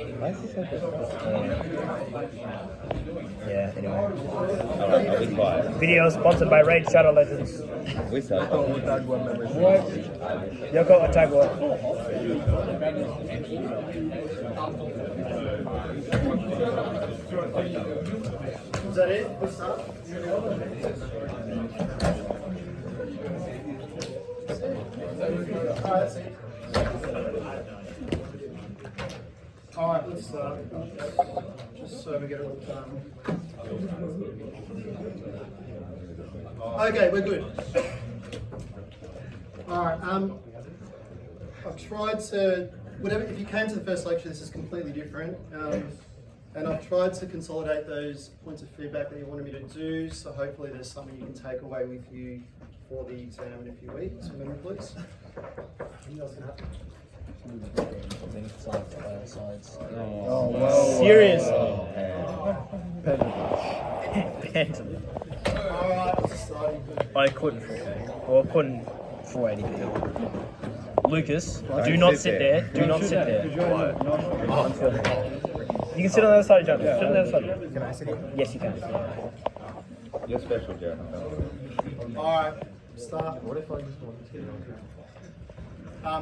Why is this so difficult? Yeah, anyway. Alright, I'll be quiet. Video sponsored by Raid Shadow Legends. We suck. What? Yoko Otago. Is that it? What's that? Alright, let's start. Just so we get it all done. Okay, we're good. Alright, I've tried to, whatever, if you came to the first lecture, this is completely different. And I've tried to consolidate those points of feedback that you wanted me to do, so hopefully there's something you can take away with you for the exam in a few weeks. Remember, please. Anything else can happen? Oh, wow. Serious. Alright, starting. I couldn't for anything. Lucas, do not sit there. Do not sit there. I'm feeling it. You can sit on the other side, John. Sit on the other side. Can I sit here? Yes, you can. You're special, Jared. Alright, start. What if I just wanted to?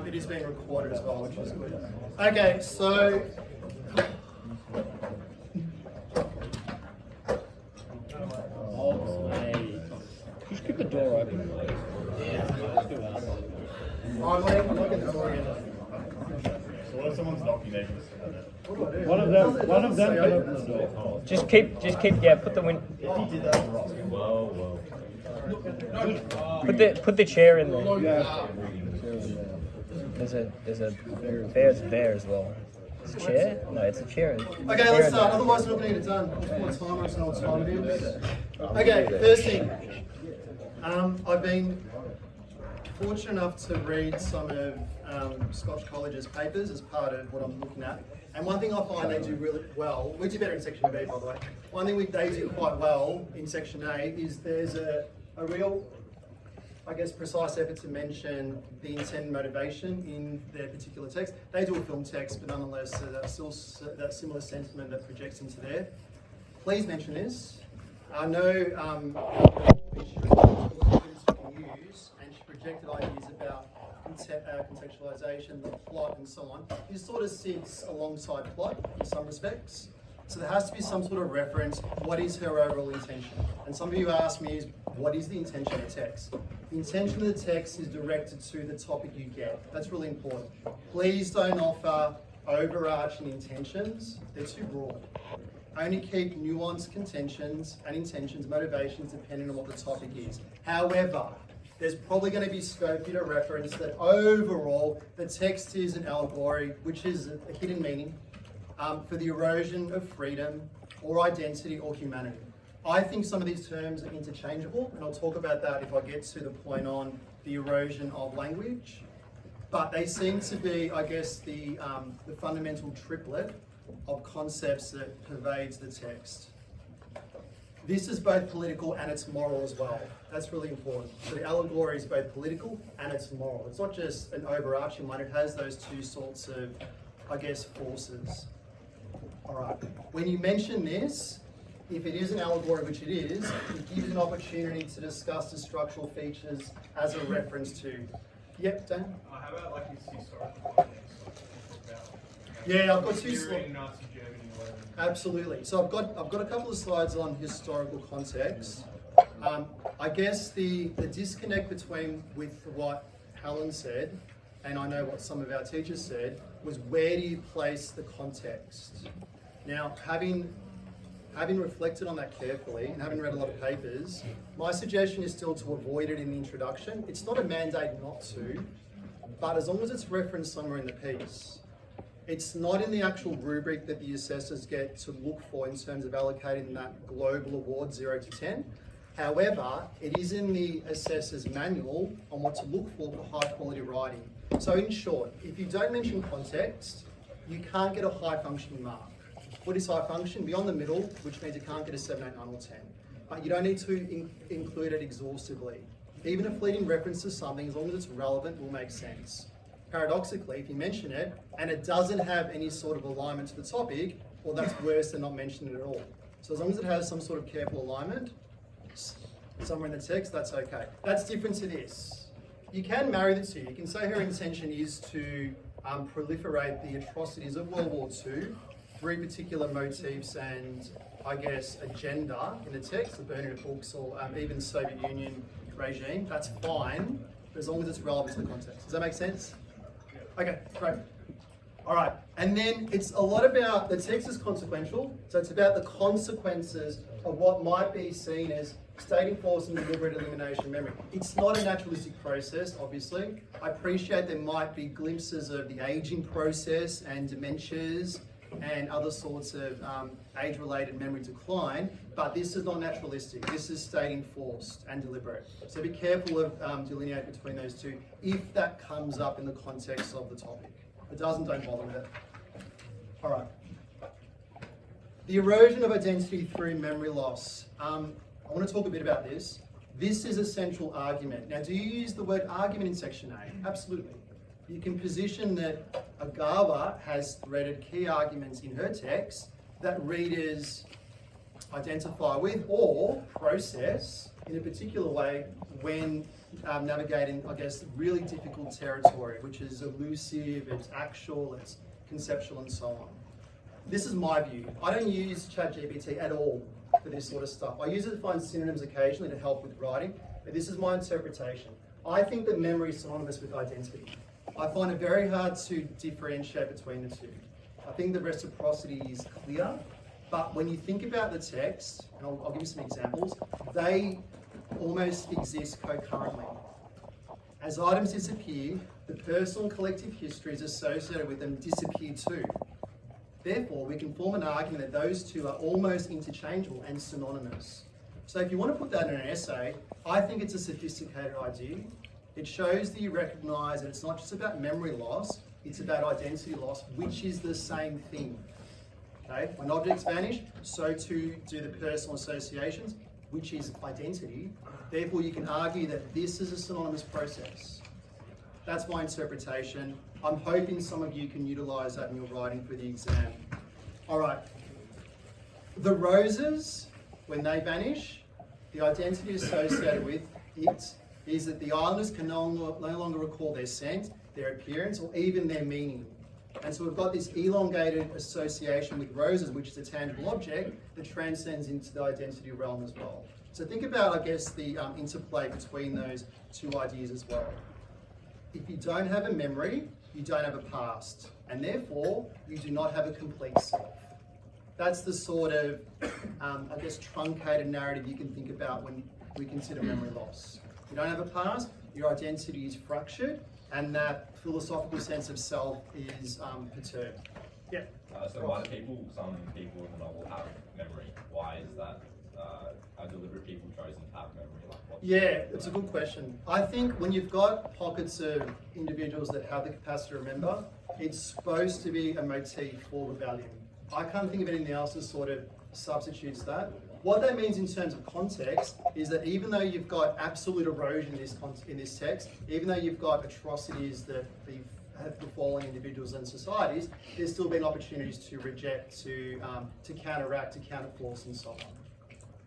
It is being recorded as well, which is good. Okay, so Just keep the door open. I'm looking at the door again. So what if someone's knocking, they can just have it? What do I do? One of them can open the door. Just keep, yeah, put the wind. If he did that wrong. Whoa. Put the chair in there. Yeah. There's a there's a bear as well. It's a chair? No, it's a chair. Okay, let's start. Otherwise, we're not going to get it done. What time? I don't know what time it is. Okay, first thing. I've been fortunate enough to read some of Scotch College's papers as part of what I'm looking at. And one thing I find they do really well, we do better in Section B, by the way. One thing they do quite well in Section A is there's a real, I guess, precise effort to mention the intent and motivation in their particular text. They do a film text, but nonetheless, that's still that similar sentiment that projects into there. Please mention this. I know students can use, and she projected ideas about contextualization, the plot, and so on. This sort of sits alongside plot in some respects. So there has to be some sort of reference. What is her overall intention? And some of you ask me, what is the intention of the text? The intention of the text is directed to the topic you get. That's really important. Please don't offer overarching intentions. They're too broad. Only keep nuanced contentions and intentions, motivations, depending on what the topic is. However, there's probably going to be scope here to reference that overall, the text is an allegory, which is a hidden meaning, for the erosion of freedom or identity or humanity. I think some of these terms are interchangeable, and I'll talk about that if I get to the point on the erosion of language. But they seem to be, I guess, the fundamental triplet of concepts that pervades the text. This is both political and it's moral as well. That's really important. So the allegory is both political and it's moral. It's not just an overarching one, it has those two sorts of, I guess, forces. All right, when you mention this, if it is an allegory, which it is, it gives an opportunity to discuss the structural features as a reference to. Yep, Dan? How about like his historical context? Yeah, I've got two slides. During Nazi Germany or whatever. Absolutely. So I've got a couple of slides on historical context. I guess the disconnect between with what Helen said, and I know what some of our teachers said, was where do you place the context? Now, having reflected on that carefully and having read a lot of papers, my suggestion is still to avoid it in the introduction. It's not a mandate not to, but as long as it's referenced somewhere in the piece. It's not in the actual rubric that the assessors get to look for in terms of allocating that global award 0 to 10. However, it is in the assessor's manual on what to look for high quality writing. So in short, if you don't mention context, you can't get a high functioning mark. What is high function? Beyond the middle, which means you can't get a 7, 8, 9 or 10. But you don't need to include it exhaustively. Even a fleeting reference to something, as long as it's relevant, will make sense. paradoxically, if you mention it and it doesn't have any sort of alignment to the topic, well, that's worse than not mentioning it at all. So as long as it has some sort of careful alignment somewhere in the text, that's okay. That's different to this. You can marry the two. You can say her intention is to proliferate the atrocities of World War II through particular motifs and, I guess, agenda in the text, the burning of books or even the Soviet Union regime. That's fine, but as long as it's relevant to the context. Does that make sense? Okay, great. All right, and then it's a lot about, the text is consequential, so it's about the consequences of what might be seen as stating false and deliberate elimination of memory. It's not a naturalistic process, obviously. I appreciate there might be glimpses of the aging process and dementias and other sorts of age-related memory decline, but this is not naturalistic. This is stating forced and deliberate. So be careful of delineating between those two if that comes up in the context of the topic. If it doesn't, don't bother with it. All right. The erosion of identity through memory loss. I want to talk a bit about this. This is a central argument. Now, do you use the word argument in section A? Absolutely. You can position that Agawa has threaded key arguments in her text that readers identify with or process in a particular way when navigating, I guess, really difficult territory, which is elusive, it's actual, it's conceptual, and so on. This is my view. I don't use ChatGPT at all for this sort of stuff. I use it to find synonyms occasionally to help with writing, but this is my interpretation. I think that memory is synonymous with identity. I find it very hard to differentiate between the two. I think the reciprocity is clear, but when you think about the text, and I'll give you some examples, they almost exist concurrently. As items disappear, the personal and collective histories associated with them disappear too. Therefore, we can form an argument that those two are almost interchangeable and synonymous. So if you want to put that in an essay, I think it's a sophisticated idea. It shows that you recognise that it's not just about memory loss, it's about identity loss, which is the same thing. Okay? When objects vanish, so too do the personal associations, which is identity. Therefore, you can argue that this is a synonymous process. That's my interpretation. I'm hoping some of you can utilise that in your writing for the exam. All right. The roses, when they vanish, the identity associated with it is that the islanders can no longer recall their scent, their appearance, or even their meaning. And so we've got this elongated association with roses, which is a tangible object that transcends into the identity realm as well. So think about, I guess, the interplay between those two ideas as well. If you don't have a memory, you don't have a past, and therefore you do not have a complete self. That's the sort of, I guess, truncated narrative you can think about when we consider memory loss. You don't have a past, your identity is fractured, and that philosophical sense of self is perturbed. Yeah. So why do some people in the novel have memory? Why is that? Are deliberate people chosen to have memory? Yeah, it's a good question. I think when you've got pockets of individuals that have the capacity to remember, it's supposed to be a motif for rebellion. I can't think of anything else that sort of substitutes that. What that means in terms of context is that even though you've got absolute erosion in this text, even though you've got atrocities that have befallen individuals and societies, there's still been opportunities to reject, to counteract, to counterforce, and so on.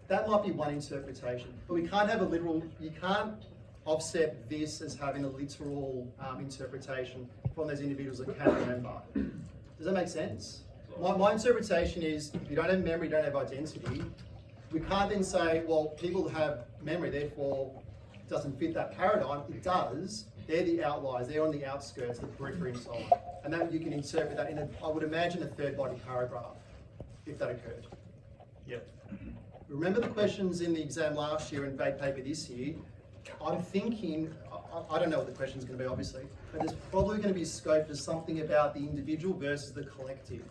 That might be one interpretation, but we can't have a literal, you can't offset this as having a literal interpretation from those individuals that can remember. Does that make sense? My interpretation is, if you don't have memory, you don't have identity. We can't then say, well, people have memory, therefore it doesn't fit that paradigm. It does. They're the outliers. They're on the outskirts, the periphery and so on. And that you can interpret that in, I would imagine, a third body paragraph, if that occurred. Yep. Remember the questions in the exam last year and vague paper this year? I'm thinking, I don't know what the question's going to be, obviously, but there's probably going to be scope for something about the individual versus the collective.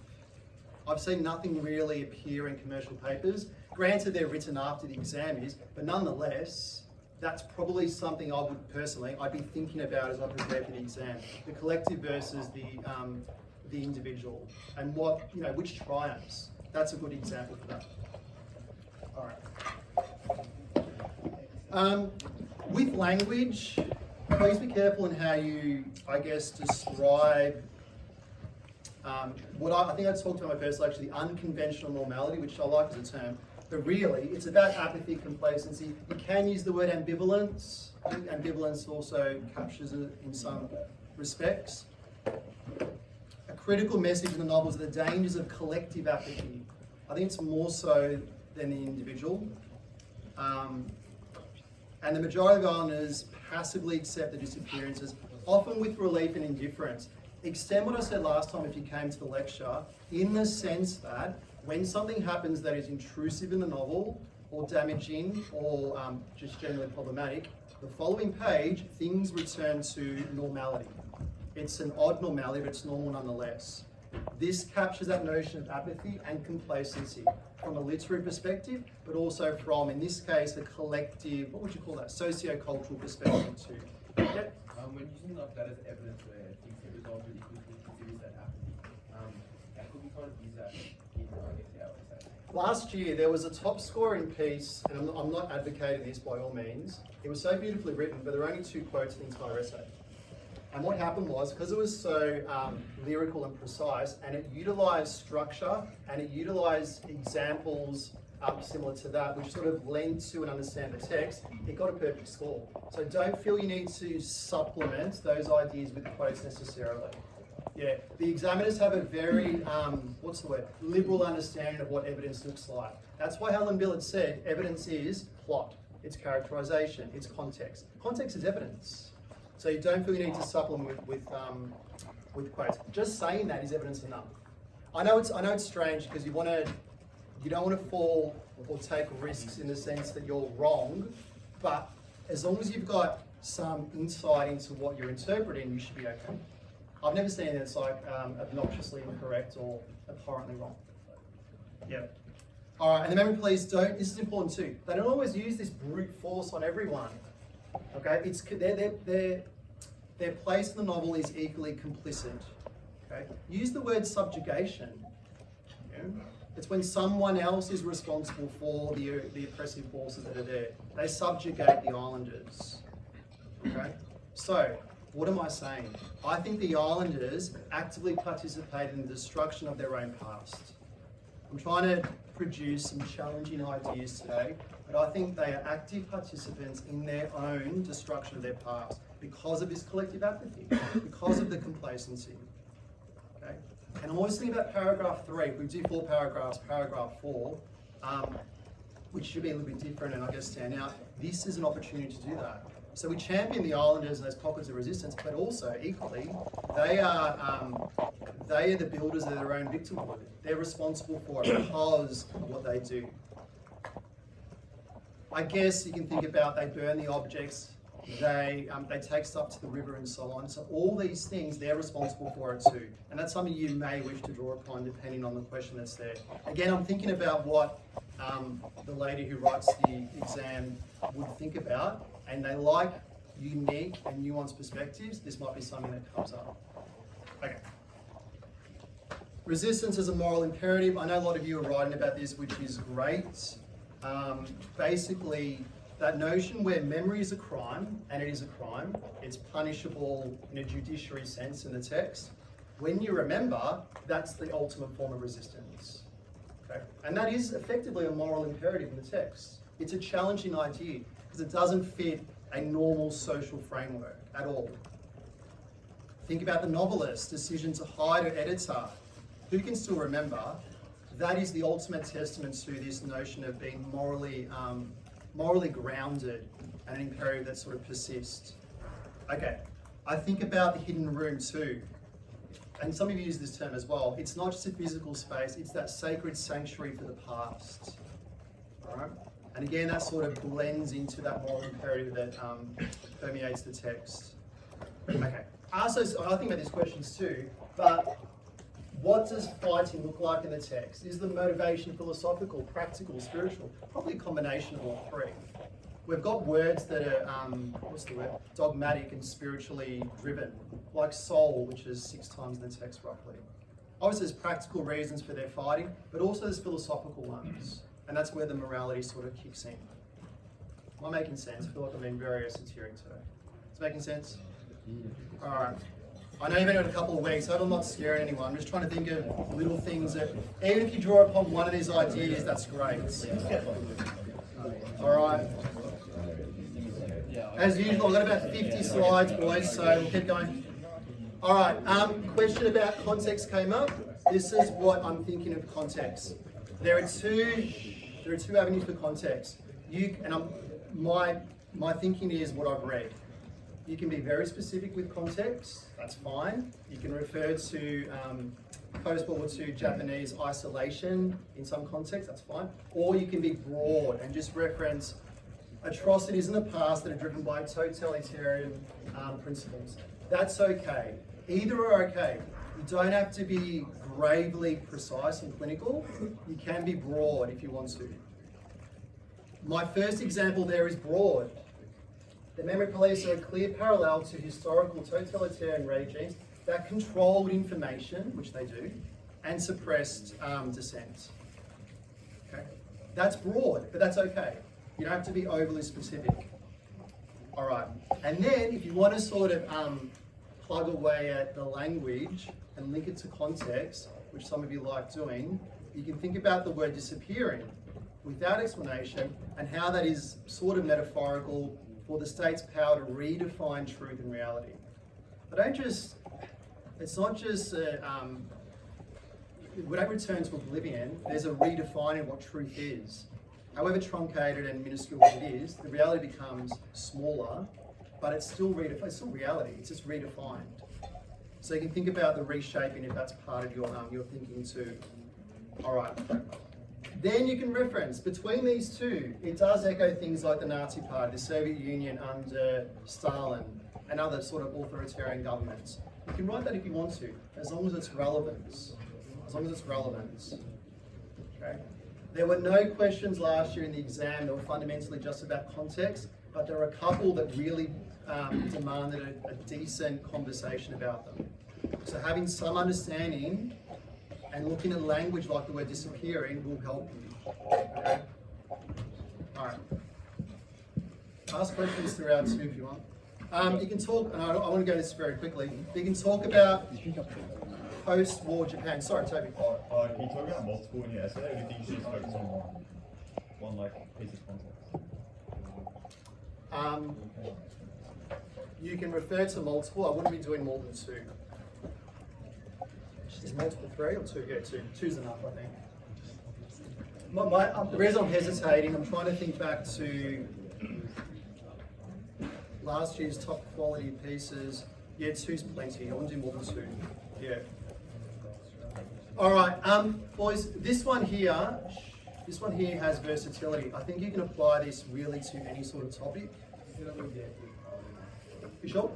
I've seen nothing really appear in commercial papers. Granted, they're written after the exam is, but nonetheless, that's probably something I would personally, I'd be thinking about as I prepare for the exam. The collective versus the individual, and what, which triumphs. That's a good example for that. All right. With language, please be careful in how you, I guess, describe what I think I talked about in my first lecture, the unconventional normality, which I like as a term, but really it's about apathy, complacency. You can use the word ambivalence. I think ambivalence also captures it in some respects. A critical message in the novel is the dangers of collective apathy. I think it's more so than the individual. And the majority of islanders passively accept the disappearances, often with relief and indifference. Extend what I said last time if you came to the lecture, in the sense that when something happens that is intrusive in the novel, or damaging, or just generally problematic, the following page, things return to normality. It's an odd normality, but it's normal nonetheless. This captures that notion of apathy and complacency from a literary perspective, but also from, in this case, a collective, what would you call that, socio-cultural perspective too. Yep. When using like that as evidence where things get resolved really quickly, considers that apathy, how could we kind of use that in, I guess, our essay? Last year, there was a top scoring piece, and I'm not advocating this by all means. It was so beautifully written, but there are only 2 quotes in the entire essay. And what happened was, because it was so lyrical and precise, and it utilised structure, and it utilised examples similar to that, which sort of lend to and understand the text, it got a perfect score. So don't feel you need to supplement those ideas with quotes necessarily. Yeah, the examiners have a very, what's the word, liberal understanding of what evidence looks like. That's why Helen Billard said evidence is plot, it's characterisation, it's context. Context is evidence. So you don't feel you need to supplement with quotes. Just saying that is evidence enough. I know it's strange because you don't want to fall or take risks in the sense that you're wrong, but as long as you've got some insight into what you're interpreting, you should be okay. I've never seen it that's like obnoxiously incorrect or abhorrently wrong. Yeah. All right, and remember, please don't. This is important too. They don't always use this brute force on everyone. Okay, it's their place in the novel is equally complicit. Okay, use the word subjugation. Yeah? It's when someone else is responsible for the oppressive forces that are there. They subjugate the islanders. Okay, so what am I saying? I think the islanders actively participated in the destruction of their own past. I'm trying to produce some challenging ideas today, but I think they are active participants in their own destruction of their past because of this collective apathy, because of the complacency. Okay? And I'm always thinking about paragraph 3. If we do 4 paragraphs, paragraph 4, which should be a little bit different and I guess stand out, this is an opportunity to do that. So we champion the islanders and those pockets of resistance, but also equally, they are the builders of their own victimhood. They're responsible for it because of what they do. I guess you can think about they burn the objects, they take stuff to the river and so on. So all these things, they're responsible for it too. And that's something you may wish to draw upon depending on the question that's there. Again, I'm thinking about what the lady who writes the exam would think about, and they like unique and nuanced perspectives. This might be something that comes up. Okay. Resistance as a moral imperative. I know a lot of you are writing about this, which is great. Basically, that notion where memory is a crime, and it is a crime, it's punishable in a judiciary sense in the text. When you remember, that's the ultimate form of resistance. Okay? And that is effectively a moral imperative in the text. It's a challenging idea because it doesn't fit a normal social framework at all. Think about the novelist's decision to hide her editor, who can still remember. That is the ultimate testament to this notion of being morally grounded and an imperative that sort of persists. Okay, I think about the hidden room too. And some of you use this term as well. It's not just a physical space, it's that sacred sanctuary for the past. All right? And again, that sort of blends into that moral imperative that permeates the text. Okay, I think about these questions too, but what does fighting look like in the text? Is the motivation philosophical, practical, spiritual? Probably a combination of all 3. We've got words that are, dogmatic and spiritually driven, like soul, which is 6 times in the text roughly. Obviously there's practical reasons for their fighting, but also there's philosophical ones. And that's where the morality sort of kicks in. Am I making sense? I feel like I'm being very esoteric today. It's making sense? Alright. I know you've only got a couple of weeks, I hope I'm not scaring anyone. I'm just trying to think of little things that, even if you draw upon one of these ideas, that's great. Alright. As usual, I've got about 50 slides, boys, so we'll keep going. Alright, question about context came up. This is what I'm thinking of context. There are two avenues for context. My thinking is what I've read. You can be very specific with context, that's fine. You can refer to post-World War II Japanese isolation in some context, that's fine. Or you can be broad and just reference atrocities in the past that are driven by totalitarian principles. That's okay. Either are okay. You don't have to be gravely precise and clinical. You can be broad if you want to. My first example there is broad. The memory police are a clear parallel to historical totalitarian regimes that controlled information, which they do, and suppressed dissent. Okay? That's broad, but that's okay. You don't have to be overly specific. All right. And then if you want to sort of plug away at the language and link it to context, which some of you like doing, you can think about the word disappearing without explanation and how that is sort of metaphorical for the state's power to redefine truth and reality. But it's not just when it returns to oblivion, there's a redefining what truth is. However truncated and minuscule it is, the reality becomes smaller, but it's still reality, it's just redefined. So you can think about the reshaping if that's part of your thinking too. All right. Then you can reference between these two. It does echo things like the Nazi Party, the Soviet Union under Stalin, and other sort of authoritarian governments. You can write that if you want to, as long as it's relevant. As long as it's relevant. Okay. There were no questions last year in the exam that were fundamentally just about context, but there were a couple that really demanded a decent conversation about them. So having some understanding and looking at language like the word disappearing will help you. Okay? All right. Ask questions throughout too if you want. You can talk, and I want to go this very quickly. You can talk about post-war Japan. Sorry, Toby. Can you talk about multiple in your essay, or do you think you should just focus on one like piece of context? You can refer to multiple. I wouldn't be doing more than two. Is multiple 3 or 2? Yeah, 2. 2's enough, I think. The reason I'm hesitating, I'm trying to think back to last year's top quality pieces. Yeah, 2's plenty. I wouldn't do more than 2. Yeah. All right, boys. This one here has versatility. I think you can apply this really to any sort of topic. You sure?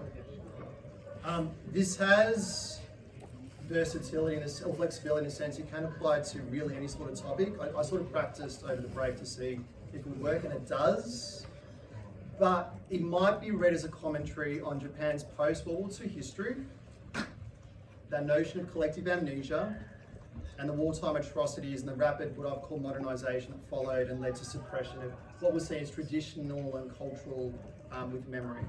This has versatility or flexibility in a sense. You can apply it to really any sort of topic. I sort of practiced over the break to see if it would work, and it does. But it might be read as a commentary on Japan's post-World War II history, that notion of collective amnesia, and the wartime atrocities and the rapid, what I've called modernization that followed and led to suppression of what was seen as traditional and cultural with memory.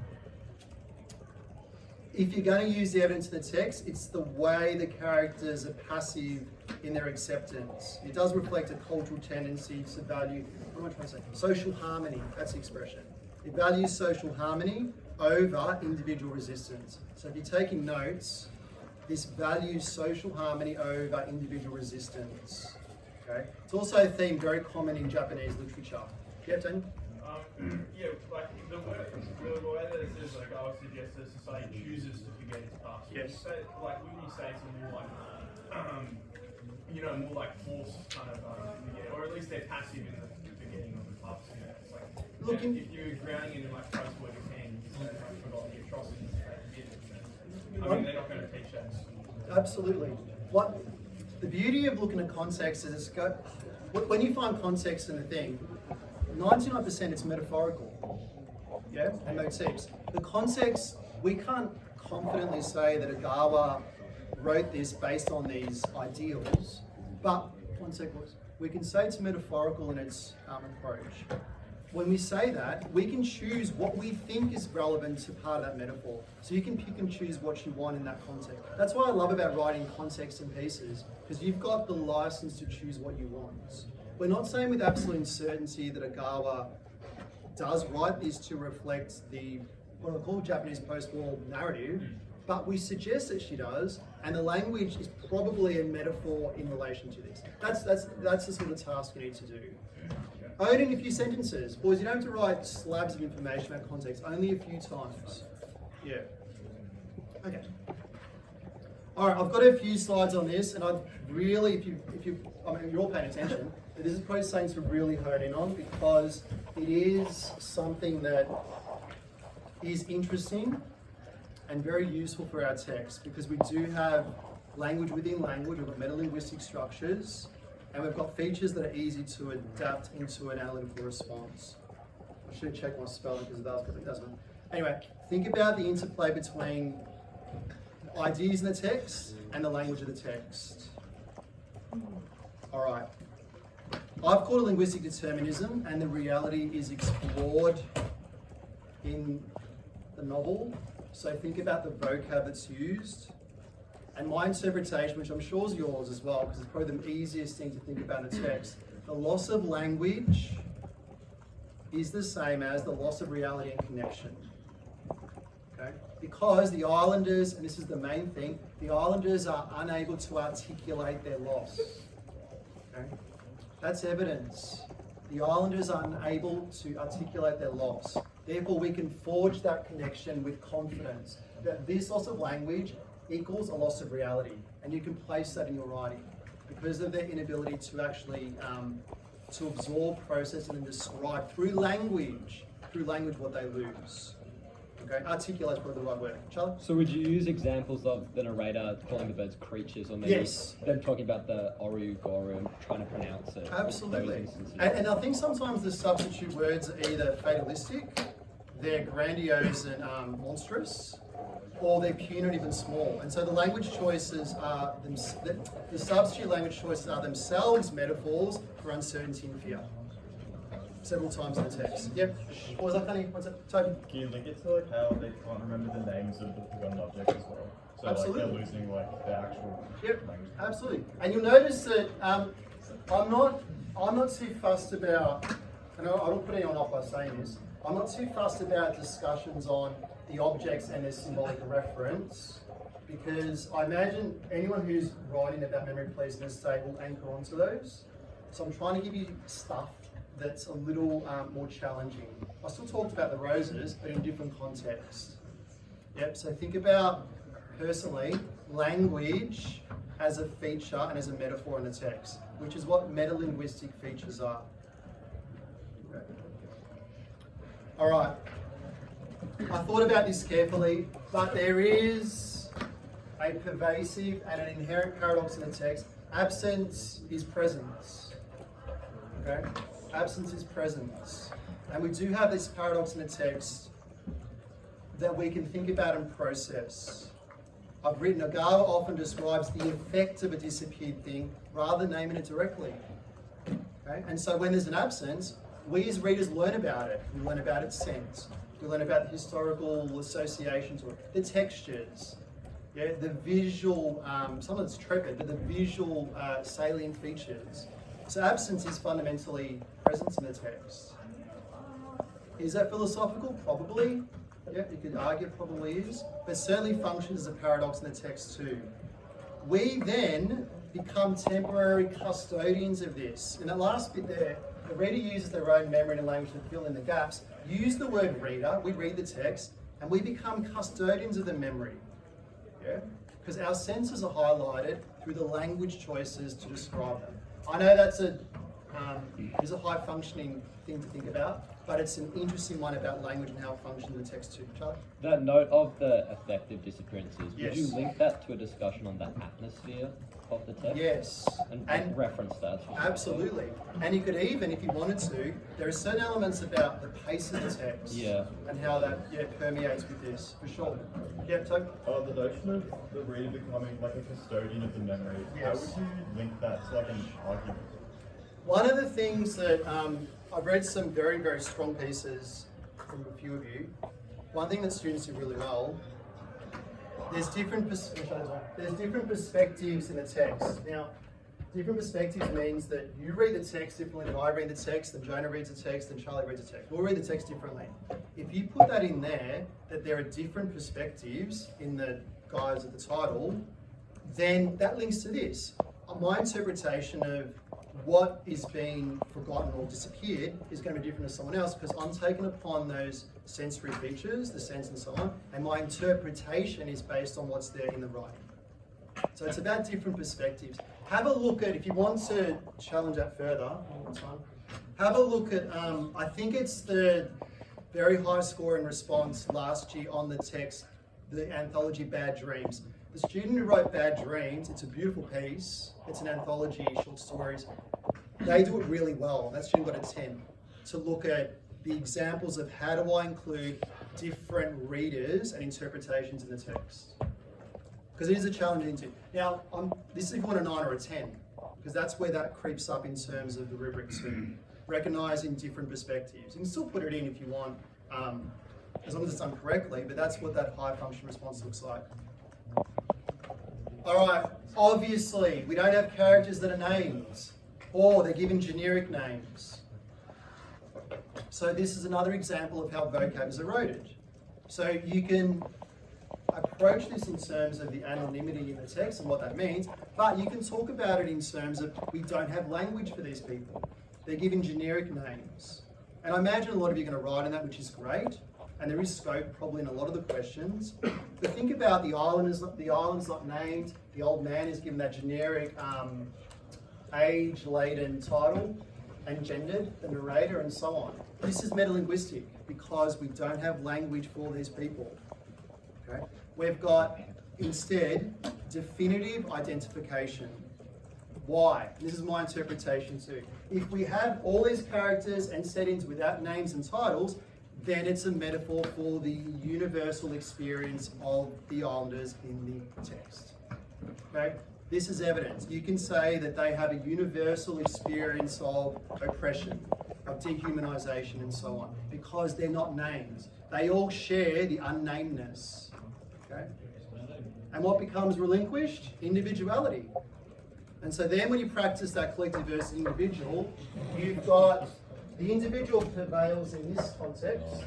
If you're going to use the evidence in the text, it's the way the characters are passive in their acceptance. It does reflect a cultural tendency to value, what am I trying to say? Social harmony, that's the expression. It values social harmony over individual resistance. So if you're taking notes, this values social harmony over individual resistance. Okay? It's also a theme very common in Japanese literature. Yeah, Tony? Yeah, like the way that it says, like I would suggest that society chooses to forget its past. Yes. So, like, wouldn't you say it's a more like, more like forced kind of forget, or at least they're passive in the forgetting of the past. You know, it's like if you're drowning in like post-war Japan, you just forgot the atrocities that they did. You know? I mean, they're not going to teach that in school. Absolutely. What the beauty of looking at context is when you find context in a thing, 99% it's metaphorical, yeah, and motifs. The context, we can't confidently say that Ogawa wrote this based on these ideals, but one sec, boys. We can say it's metaphorical in its approach. when we say that, we can choose what we think is relevant to part of that metaphor. So you can pick and choose what you want in that context. That's what I love about writing context in pieces, because you've got the license to choose what you want. We're not saying with absolute certainty that Ogawa does write this to reflect the, what I call Japanese post-war narrative, but we suggest that she does, and the language is probably a metaphor in relation to this. That's the sort of task you need to do. Own in a few sentences. Boys, you don't have to write slabs of information about context, only a few times. Yeah. Okay. All right, I've got a few slides on this, and I'd really, if you're all paying attention, this is probably something to really hone in on, because it is something that is interesting and very useful for our text, because we do have language within language, we've got metalinguistic structures, and we've got features that are easy to adapt into an analytical response. I should have checked my spelling because it doesn't. Anyway, think about the interplay between ideas in the text and the language of the text. All right. I've called it linguistic determinism, and the reality is explored in the novel. So think about the vocab that's used. And my interpretation, which I'm sure is yours as well, because it's probably the easiest thing to think about in the text, the loss of language is the same as the loss of reality and connection. Okay? Because the islanders, and this is the main thing, the islanders are unable to articulate their loss. Okay? That's evidence. The islanders are unable to articulate their loss. Therefore, we can forge that connection with confidence that this loss of language equals a loss of reality, and you can place that in your writing because of their inability to actually to absorb, process, and then describe through language what they lose. Okay, articulate is probably the right word. Charlie? So would you use examples of the narrator calling the birds creatures, or maybe Yes. them talking about the Oru Goru and trying to pronounce it? Absolutely. And I think sometimes the substitute words are either fatalistic, they're grandiose and monstrous, or they're punitive and small. And so the language choices are, the substitute language choices are themselves metaphors for uncertainty and fear. Several times in the text. Yep. What was that, Honey? What's that? Toby? Can you link it to like how they can't remember the names of the forgotten objects as well? So Absolutely. like they're losing like the actual Yep, language. absolutely. And you'll notice that I'm not too fussed about, and I don't put anyone off by saying this, I'm not too fussed about discussions on the objects and their symbolic reference, because I imagine anyone who's writing about memory police in a state will anchor onto those. So I'm trying to give you stuff that's a little more challenging. I still talked about the roses, but in different context. Yep, so think about, personally, language as a feature and as a metaphor in the text, which is what metalinguistic features are. Okay. All right. I thought about this carefully, but there is a pervasive and an inherent paradox in the text. Absence is presence. Okay? Absence is presence. And we do have this paradox in the text that we can think about and process. I've written, Ogawa often describes the effect of a disappeared thing rather than naming it directly. Okay? And so when there's an absence, we as readers learn about it. We learn about its sense. We learn about the historical associations or the textures, yeah, the visual, some of it's trepid, but the visual salient features. So absence is fundamentally presence in the text. Is that philosophical? Probably. Yeah, you could argue it probably is, but certainly functions as a paradox in the text too. We then become temporary custodians of this. In that last bit there, the reader uses their own memory and language to fill in the gaps. Use the word reader, we read the text, and we become custodians of the memory. Yeah? Because our senses are highlighted through the language choices to describe them. I know that's is a high functioning thing to think about, but it's an interesting one about language and how it functions in the text too. Charlie? That note of the effective disappearances, Yes. would you link that to a discussion on the atmosphere of the text? Yes. And reference that? Absolutely. And you could even, if you wanted to, there are certain elements about the pace of the text. Yeah. And how that permeates with this, for sure. Yeah, Toby? The notion of the reader becoming like a custodian of the memory, Yes. how would you link that to like an argument? One of the things that I've read some very, very strong pieces from a few of you. One thing that students do really well, there's different perspectives in the text. Now, different perspectives means that you read the text differently than I read the text, than Jonah reads the text, than Charlie reads the text. We'll read the text differently. If you put that in there, that there are different perspectives in the guise of the title, then that links to this. My interpretation of what is being forgotten or disappeared is going to be different to someone else because I'm taking upon those sensory features, the sense and so on, and my interpretation is based on what's there in the writing. So it's about different perspectives. Have a look at, if you want to challenge that further, have a look at, I think it's the very high score in response last year on the text, the anthology Bad Dreams. The student who wrote Bad Dreams, it's a beautiful piece, it's an anthology, short stories. They do it really well. That student got a 10 to look at the examples of how do I include different readers and interpretations in the text. Because it is a challenging thing. Now, this is if you want a 9 or a 10, because that's where that creeps up in terms of the rubric too. Recognising different perspectives. You can still put it in if you want, as long as it's done correctly, but that's what that high function response looks like. All right, obviously, we don't have characters that are names, or they're given generic names. So this is another example of how vocab is eroded. So you can approach this in terms of the anonymity in the text and what that means, but you can talk about it in terms of we don't have language for these people. They're given generic names. And I imagine a lot of you are going to write in that, which is great, and there is scope probably in a lot of the questions. But think about the island's not named, the old man is given that generic age-laden title, and gendered, the narrator, and so on. This is metalinguistic because we don't have language for these people. Okay? We've got, instead, definitive identification. Why? This is my interpretation too. If we have all these characters and settings without names and titles, then it's a metaphor for the universal experience of the islanders in the text. Okay? This is evidence. You can say that they have a universal experience of oppression, of dehumanization and so on, because they're not names. They all share the unnamedness. Okay? And what becomes relinquished? Individuality. And so then when you practice that collective versus individual, you've got the individual prevails in this context,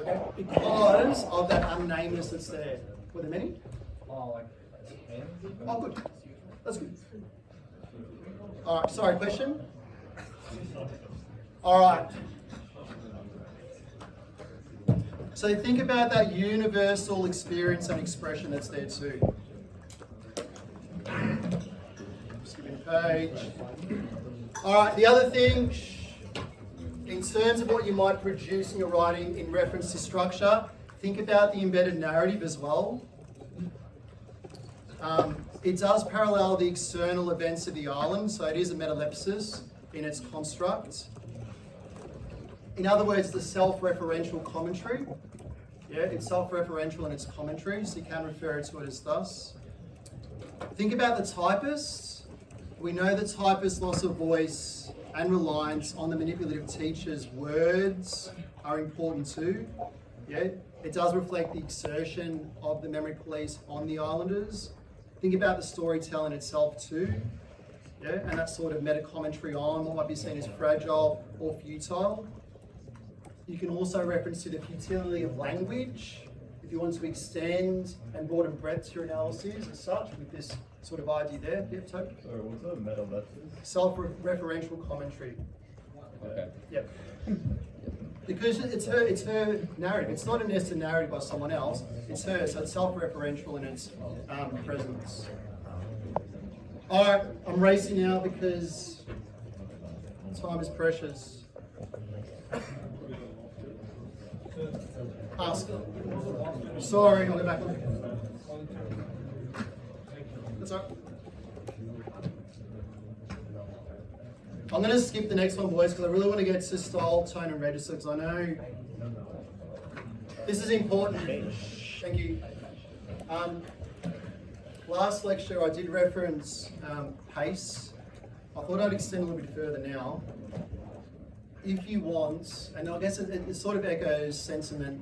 okay, because of that unnamedness that's there. Were there many? Oh, good. That's good. All right, sorry, question? All right. So think about that universal experience and expression that's there too. Skipping a page. All right, the other thing, in terms of what you might produce in your writing in reference to structure, think about the embedded narrative as well. It does parallel the external events of the island, so it is a metalepsis in its construct. In other words, the self-referential commentary. Yeah, it's self-referential in its commentary, so you can refer to it as thus. Think about the typist. We know the typist's loss of voice and reliance on the manipulative teacher's words are important too. Yeah, it does reflect the exertion of the memory police on the islanders. Think about the storytelling itself too. Yeah, and that sort of meta-commentary on what might be seen as fragile or futile. You can also reference to the futility of language if you want to extend and broaden breadth to your analysis as such with this sort of idea there. Yep, Toby? Sorry, what's a metalepsis? Self-referential commentary. Okay. Yep. Because it's her narrative. It's not a nested narrative by someone else. It's her, so it's self-referential in its presence. All right, I'm racing now because time is precious. Ask. Sorry, I'll go back. That's all right. I'm going to skip the next one, boys, because I really want to get to style, tone, and register, because I know this is important. Thank you. Last lecture, I did reference pace I thought I'd extend a little bit further now. If you want, and I guess it sort of echoes sentiment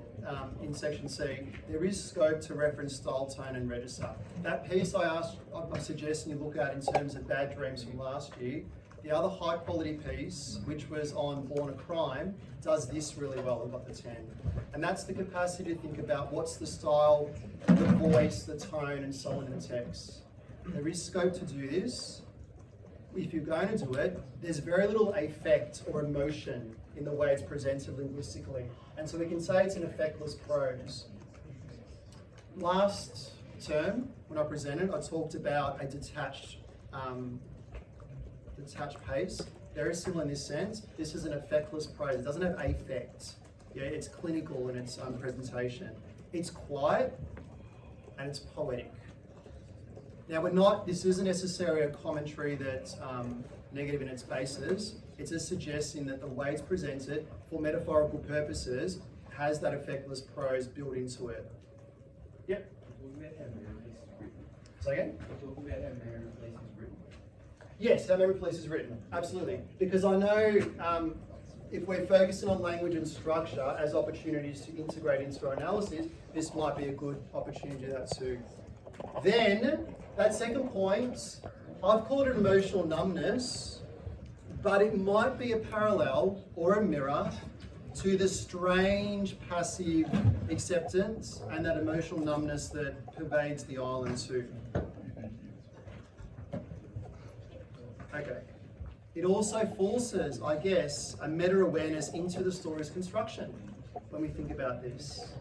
in section C, there is scope to reference style, tone and register. That piece I'm suggesting you look at in terms of Bad Dreams from last year. The other high quality piece, which was on Born a Crime, does this really well and got the 10. And that's the capacity to think about what's the style, the voice, the tone and so on in the text. There is scope to do this. If you're going to do it, there's very little affect or emotion in the way it's presented linguistically. And so we can say it's an affectless prose. Last term, when I presented, I talked about a detached pace. Very similar in this sense. This is an affectless prose. It doesn't have affect. Yeah, it's clinical in its presentation. It's quiet and it's poetic. Now this isn't necessarily a commentary that's negative in its basis. It's a suggestion that the way it's presented for metaphorical purposes has that affectless prose built into it. Yep. Say again? Yes, how memory police is written, absolutely. Because I know if we're focusing on language and structure as opportunities to integrate into our analysis, this might be a good opportunity to do that too. Then, that second point, I've called it emotional numbness, but it might be a parallel or a mirror to the strange passive acceptance and that emotional numbness that pervades the island too. Okay. It also forces, I guess, a meta-awareness into the story's construction when we think about this.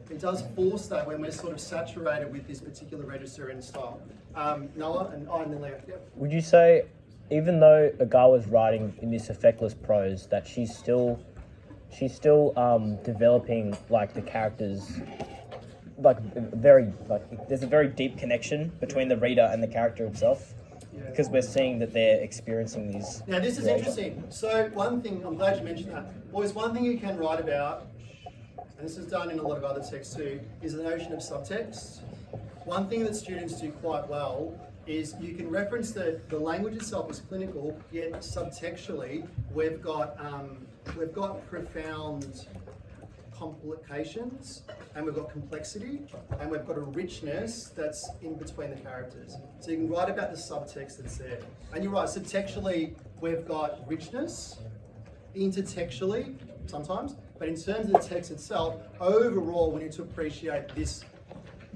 It does force that when we're sort of saturated with this particular register and style. Noah and then Leo. Yep. Would you say, even though Agar was writing in this affectless prose, that she's still developing like the characters, there's a very deep connection between the reader and the character itself, because we're seeing that they're experiencing these. Now this is interesting. So one thing, I'm glad you mentioned that. Boys, one thing you can write about, and this is done in a lot of other texts too, is the notion of subtext. One thing that students do quite well is you can reference that the language itself is clinical, yet subtextually we've got profound complications, and we've got complexity, and we've got a richness that's in between the characters. So you can write about the subtext that's there. And you're right, subtextually we've got richness, intertextually sometimes, but in terms of the text itself, overall we need to appreciate this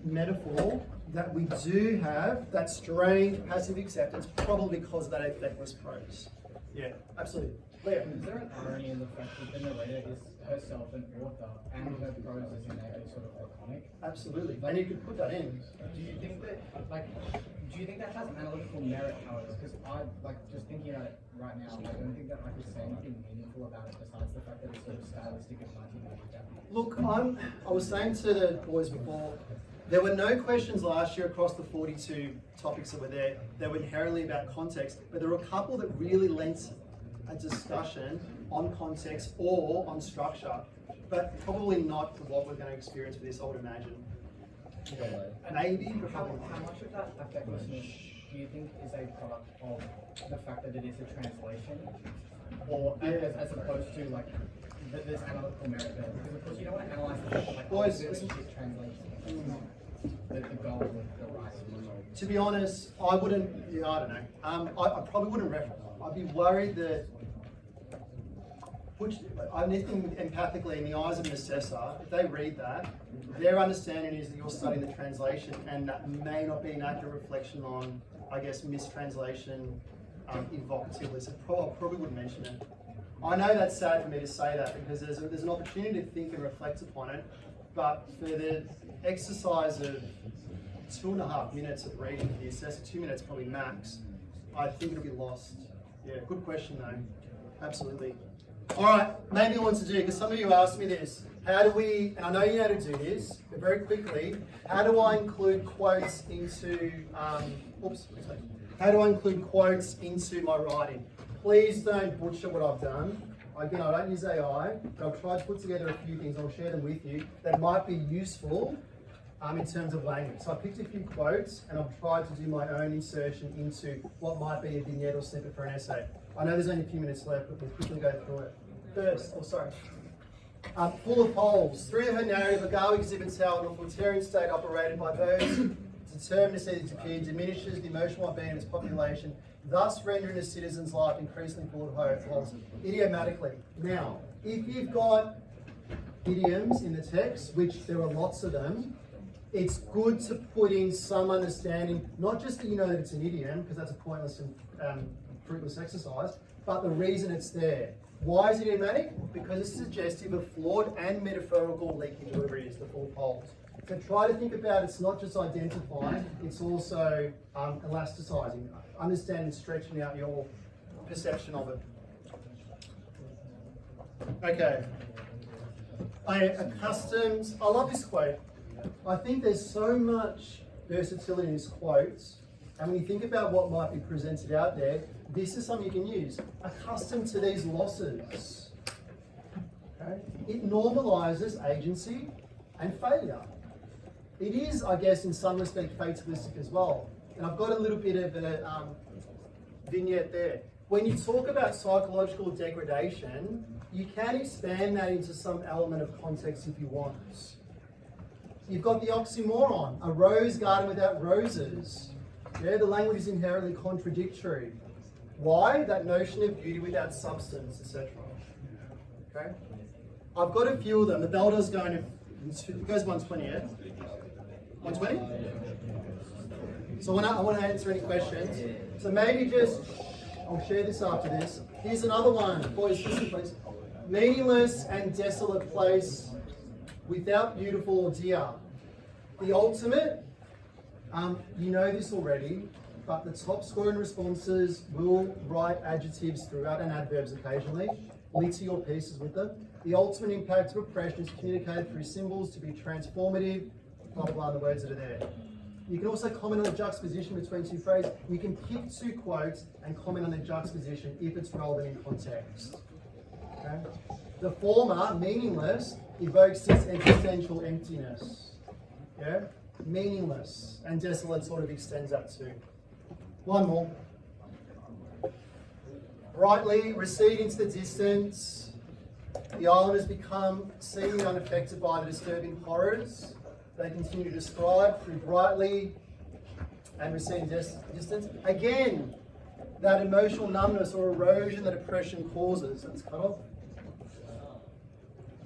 metaphor that we do have that strange passive acceptance, probably because of that affectless prose. Yeah, absolutely. Leo. Is there an irony in the fact that the narrator is herself an author and her prose is innately sort of iconic? Absolutely, and you could put that in. Do you think that has analytical merit, however? Because just thinking about it right now, I don't think that I could say anything meaningful about it besides the fact that it's sort of stylistic and 1980s. Look, I was saying to the boys before, there were no questions last year across the 42 topics that were there that were inherently about context, but there were a couple that really lent a discussion on context or on structure, but probably not for what we're going to experience with this, I would imagine. Maybe, but probably How much of that affectlessness do you think is a product of the fact that it is a translation, or as opposed to like this analytical merit there? Because of course you don't want to analyze the fact that Boys, this is translation. The goal of the writing. To be honest, I wouldn't, I don't know. I probably wouldn't reference. I'd be worried that, I'm thinking empathically in the eyes of an assessor, if they read that, their understanding is that you're studying the translation and that may not be an accurate reflection on, I guess, mistranslation evocatively. So I probably wouldn't mention it. I know that's sad for me to say that because there's an opportunity to think and reflect upon it, but for the exercise of 2.5 minutes of reading for the assessor, 2 minutes probably max, I think it'll be lost. Yeah, good question though. Absolutely. All right, maybe I want to do, because some of you asked me this, how do we, and I know you know how to do this, but very quickly, how do I include quotes into, how do I include quotes into my writing? Please don't butcher what I've done. Again, I don't use AI, but I've tried to put together a few things, I'll share them with you, that might be useful in terms of language. So I picked a few quotes and I've tried to do my own insertion into what might be a vignette or snippet for an essay. I know there's only a few minutes left, but we'll quickly go through it. First, full of holes. Through her narrative, Agawa exhibits how an authoritarian state operated by those determined to see its appear diminishes the emotional well-being of its population, thus rendering a citizen's life increasingly full of holes. Idiomatically. Now, if you've got idioms in the text, which there are lots of them, it's good to put in some understanding, not just that you know that it's an idiom, because that's a pointless and fruitless exercise, but the reason it's there. Why is it idiomatic? Because it's suggestive of flawed and metaphorical leaky deliveries, the full poles. So try to think about it's not just identifying, it's also elasticizing, understanding, stretching out your perception of it. Okay. I love this quote. I think there's so much versatility in this quote, and when you think about what might be presented out there, this is something you can use. Accustomed to these losses. Okay? It normalizes agency and failure. It is, I guess, in some respect, fatalistic as well. And I've got a little bit of a vignette there. When you talk about psychological degradation, you can expand that into some element of context if you want. You've got the oxymoron, a rose garden without roses. Yeah, the language is inherently contradictory. Why? That notion of beauty without substance, etc. Okay? I've got a few of them. The Belder's going to, it goes 120, yeah? 120? So I want to answer any questions. So maybe just, I'll share this after this. Here's another one. Boys, listen please. Meaningless and desolate place without beautiful or dear. The ultimate, you know this already, but the top scoring responses will write adjectives throughout and adverbs occasionally. Litter your pieces with them. The ultimate impact of oppression is communicated through symbols to be transformative, blah, blah, blah, the words that are there. You can also comment on the juxtaposition between two phrases. You can pick two quotes and comment on the juxtaposition if it's relevant in context. Okay? The former, meaningless, evokes this existential emptiness. Yeah? Meaningless and desolate sort of extends that too. One more. Brightly recede into the distance. The islanders become seemingly unaffected by the disturbing horrors they continue to describe through brightly and receding distance. Again, that emotional numbness or erosion that oppression causes. That's cut off.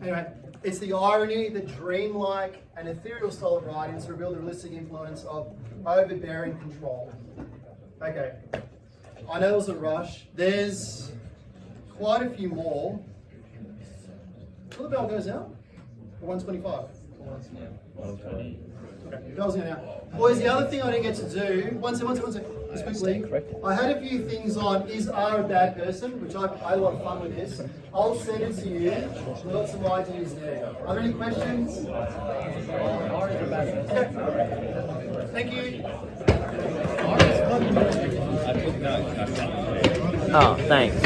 Anyway, it's the irony, the dreamlike and ethereal style of writing to reveal the realistic influence of overbearing control. Okay, I know it was a rush. There's quite a few more. Will the bell goes out? 125. Okay, bell's going out. Boys, the other thing I didn't get to do, one second, just quickly. I had a few things on is R a bad person, which I had a lot of fun with this. I'll send it to you. We've got some ideas there. Are there any questions? Okay. Thank you. I took notes. Oh, thanks.